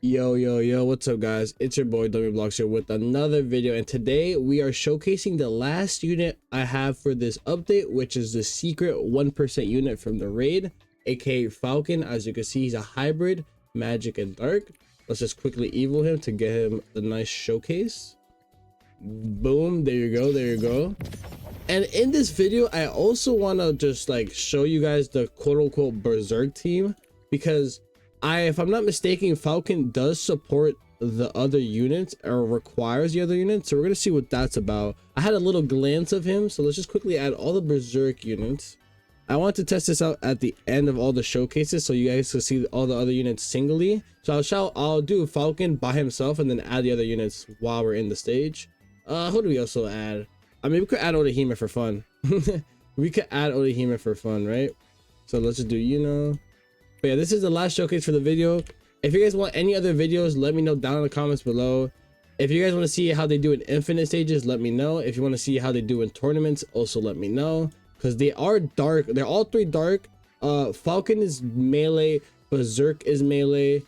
Yo, what's up guys? It's your boy WBlocks here with another video, and today we are showcasing the last unit I have for this update, which is the secret 1% unit from the raid, aka Falcon. As you can see, he's a hybrid magic and dark. Let's just quickly evil him to get him the nice showcase. Boom, there you go. And in this video I also want to just like show you guys the quote-unquote berserk team, because if I'm not mistaken, Falcon does support the other units or requires the other units, so we're gonna see what that's about. I had a little glance of him, so let's just quickly add all the berserk units. I want to test this out at the end of all the showcases so you guys can see all the other units singly. So I'll do Falcon by himself and then add the other units while we're in the stage. Who do we also add? I mean, we could add Odahime for fun. We could add Odahime for fun, right? So let's just do But yeah, this is the last showcase for the video. If you guys want any other videos, let me know down in the comments below. If you guys want to see how they do in infinite stages, let me know. If you want to see how they do in tournaments, also let me know, because they are dark. They're all three dark. Falcon is melee, Berserk is melee,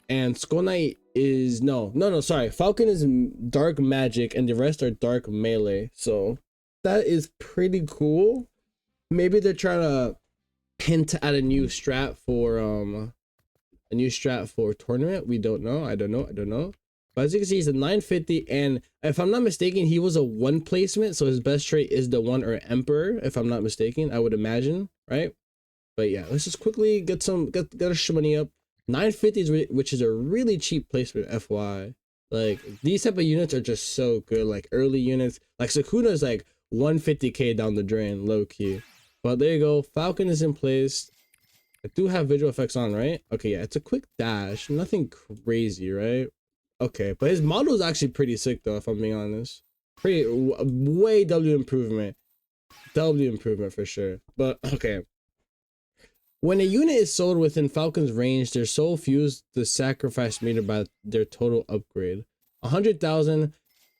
and Skull Knight is sorry, Falcon is dark magic and the rest are dark melee. So that is pretty cool. Maybe they're trying to hint at a new strat for tournament. We don't know. I don't know. But as you can see, he's a 950, and if I'm not mistaken, he was a 1 placement, so his best trait is the 1 or Emperor, if I'm not mistaken, I would imagine, right? But yeah, let's just quickly get our money up. 950s, which is a really cheap placement, FY. Like, these type of units are just so good. Like early units, like Sukuna is like 150k down the drain, low key. But there you go, Falcon is in place. I do have visual effects on, right? Okay, yeah, it's a quick dash, nothing crazy, right? Okay, but his model is actually pretty sick though, if I'm being honest. Way W improvement for sure. But okay, when a unit is sold within Falcon's range, their soul fuse the sacrifice meter by their total upgrade. 100,000,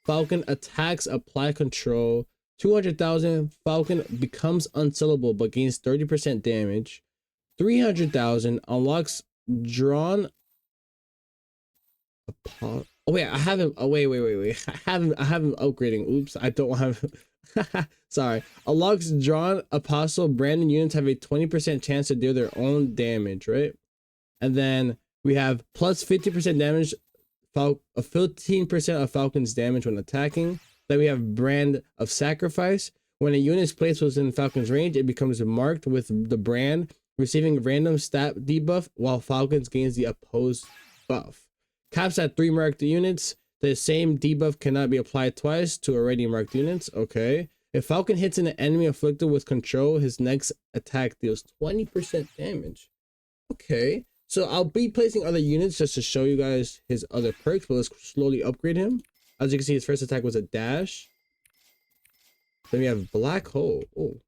Falcon attacks apply control. 200,000, Falcon becomes unsellable but gains 30% damage. 300,000, unlocks drawn. Oh wait, I have him. Oh wait. I have him upgrading. Oops, I don't have. Sorry. Unlocks drawn apostle. Brandon units have a 20% chance to deal their own damage, right? And then we have plus 50% damage. 15% of Falcon's damage when attacking. Then we have Brand of Sacrifice. When a unit is placed within Falcon's range, it becomes marked with the brand, receiving random stat debuff while Falcon's gains the opposed buff. Caps at 3 marked units. The same debuff cannot be applied twice to already marked units. Okay. If Falcon hits an enemy afflicted with control, his next attack deals 20% damage. Okay. So I'll be placing other units just to show you guys his other perks, but let's slowly upgrade him. As you can see, his first attack was a dash. Then we have Black Hole. Oh.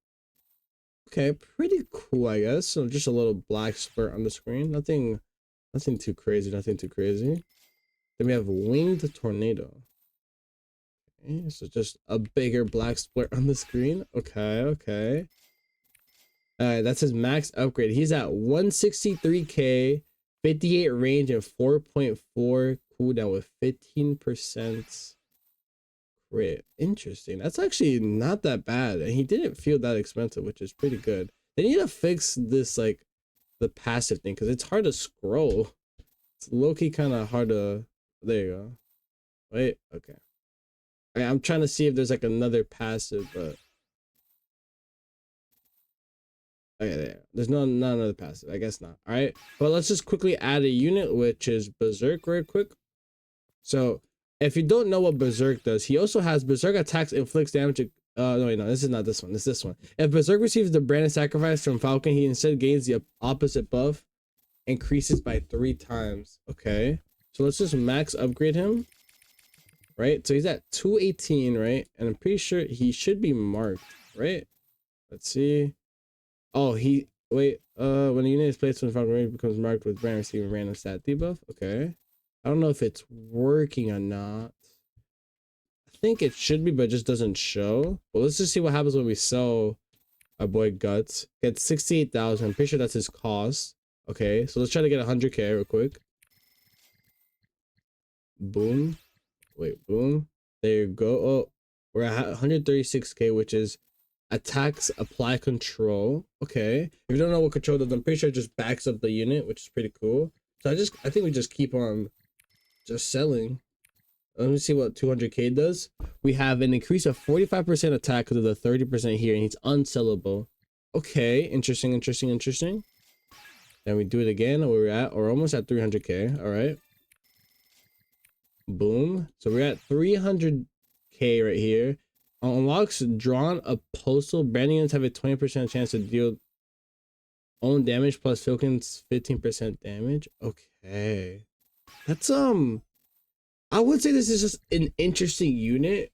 Okay, pretty cool, I guess. So just a little black spurt on the screen. Nothing too crazy, Then we have Winged Tornado. Okay, so just a bigger black split on the screen. Okay. Alright, that's his max upgrade. He's at 163k, 58 range, and 4.4 cooldown with 15% crit. Interesting. That's actually not that bad. And he didn't feel that expensive, which is pretty good. They need to fix this, like, the passive thing, because it's hard to scroll. It's low-key kind of hard to... There you go. Wait, okay. I'm trying to see if there's like another passive, but okay, there. There's not another passive. I guess not. All right, but let's just quickly add a unit, which is Berserk, real quick. So if you don't know what Berserk does, he also has Berserk attacks inflicts damage. No, wait, no, this is not this one. This is this one. If Berserk receives the brand of sacrifice from Falcon, he instead gains the opposite buff, increases by 3 times. Okay, so let's just max upgrade him. Right, so he's at 218, right? And I'm pretty sure he should be marked, right? Let's see. Oh, when a unit is placed on the Falcon range, becomes marked with brand receiving random stat debuff. Okay, I don't know if it's working or not. I think it should be, but it just doesn't show. Well, let's just see what happens when we sell our boy Guts. Get 68,000. I'm pretty sure that's his cost. Okay, so let's try to get 100k real quick. Boom. Wait, boom. There you go. Oh, we're at 136k, which is attacks apply control. Okay. If you don't know what control does, I'm pretty sure it just backs up the unit, which is pretty cool. So I think we just keep on just selling. Let me see what 200k does. We have an increase of 45% attack because of the 30% here, and he's unsellable. Okay, interesting. Then we do it again. We're almost at 300k. All right. Boom. So we're at 300k right here. Unlocks drawn a postal. Branding units have a 20% chance to deal own damage plus tokens 15% damage. Okay. That's I would say this is just an interesting unit.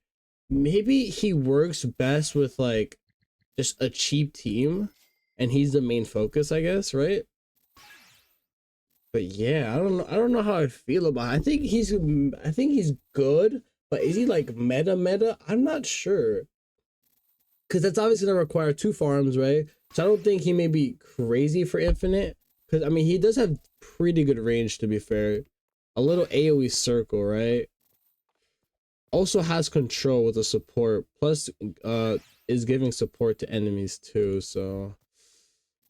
Maybe he works best with like just a cheap team and he's the main focus, I guess, right? But yeah, I don't know how I feel about it. I think he's good, but is he like meta? I'm not sure. Cause that's obviously gonna require 2 farms, right? So I don't think he may be crazy for infinite. Cause I mean he does have pretty good range, to be fair. A little AoE circle, right? Also has control with the support, plus is giving support to enemies too, so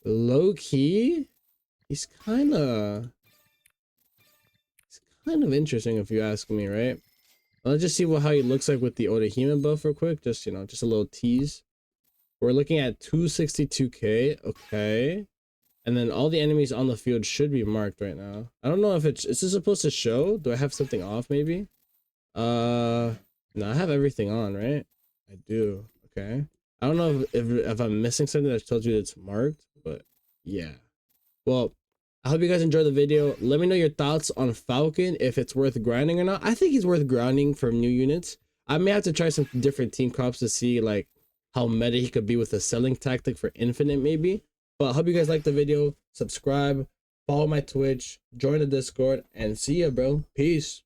low key he's kind of interesting if you ask me, right? Let's just see how he looks like with the Odahime buff real quick. Just, you know, just a little tease. We're looking at 262k. Okay. And then all the enemies on the field should be marked right now. I don't know if is this supposed to show? Do I have something off maybe? No, I have everything on, right? I do. Okay. I don't know if I'm missing something that tells you it's marked, but yeah. Well, I hope you guys enjoyed the video. Let me know your thoughts on Falcon, if it's worth grinding or not. I think he's worth grinding for new units. I may have to try some different team comps to see like how meta he could be with a selling tactic for infinite maybe. But I hope you guys liked the video. Subscribe, follow my Twitch, join the Discord, and see ya, bro. Peace.